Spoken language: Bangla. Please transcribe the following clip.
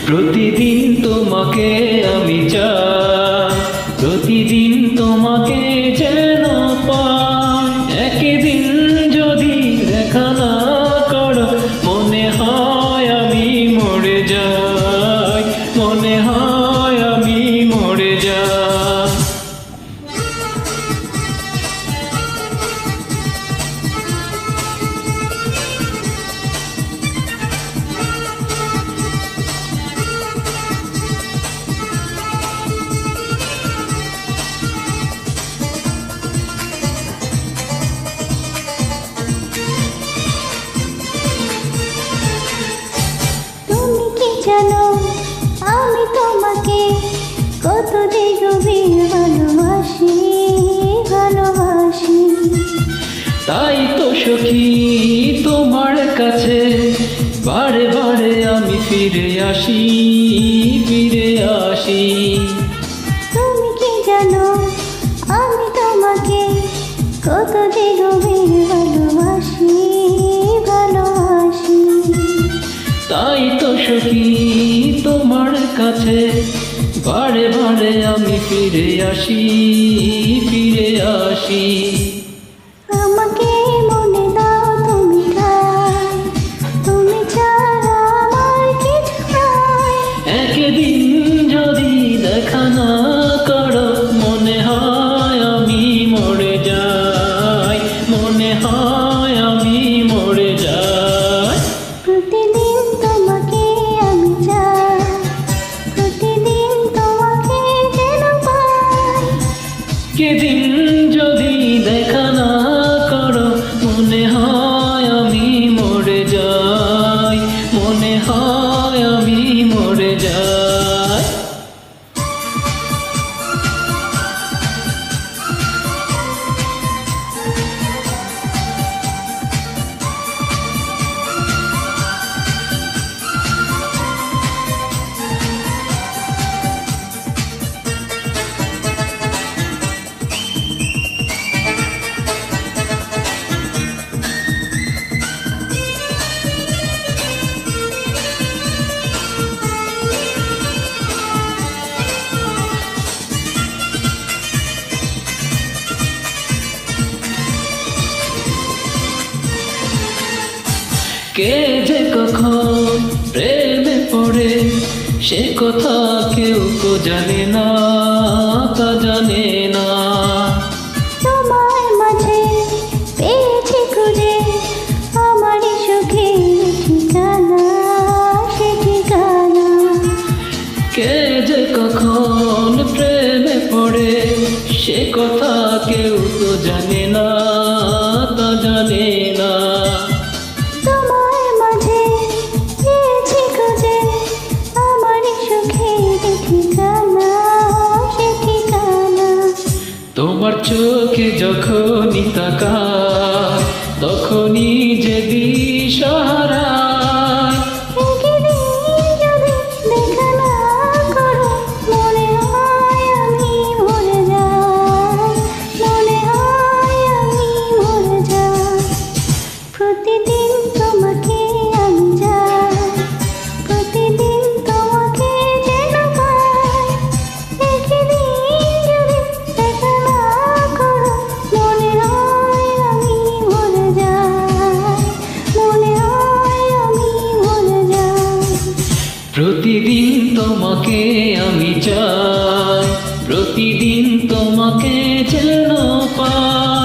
প্রতিদিন তোমাকে আমি চাই, প্রতিদিন তোমাকে যেন পাই। একদিন যদি দেখা না করো মনে হয় আমি মরে যাই, মনে হয় আমি মরে যাই। জানো আমি তোমাকে কত যে গভীর ভালোবাসি, ভালোবাসি। তাই তো সখী তোমার কাছে বারে বারে আমি ফিরে আসি, ফিরে আসি। তুমি কি জানো আমি তোমাকে কত যে গভীর ভালোবাসি, ভালোবাসি। তাই তো সখী তোমার কাছে বারে বারে আমি ফিরে আসি, ফিরে আসি। আমাকে মনে দাও তুমি ঠাই, তুমি ছাড়া আমার কিছু নাই। একদিন যদি দেখা না করো মনে হয় আমি মরে যাই, মনে হয় আমি মরে যাই। প্রতিদিন তোমাকে আমি চাই, প্রতিদিন তোমাকে যেন পাই। সেদিন যদি দেখা না করো মনে হয় আমি মরে যাই, মনে হয় আমি মরে যাই। কে যে কখন প্রেমে পড়ে সে কথা কেউ তো জানে না, তা জানে না। তোমার মাঝে পেয়েছি খুঁজে আমারই সুখের ঠিকানা, সে ঠিকানা। কে যে কখন প্রেমে পড়ে সে কথা কেউ তো জানে না, তা জানে না। তোমার মাঝে পেয়েছি খুঁজে আমারই সুখের ঠিকানা, সে ঠিকানা। তোমার চোখে যখনই তাকাই তখনই যে দিশাহারা। একদিন যদি দেখা না করো মনে হয় আমি মরে যাই, মনে হয় আমি মরে যাই। প্রতিদিন তোমাকে আমি চাই, প্রতিদিন তোমাকে যেন পাই। একদিন যদি দেখা না করো মনে হয় আমি মরে যাই, মনে হয় আমি মরে যাই। প্রতিদিন তোমাকে আমি চাই, প্রতিদিন তোমাকে যেন পাই।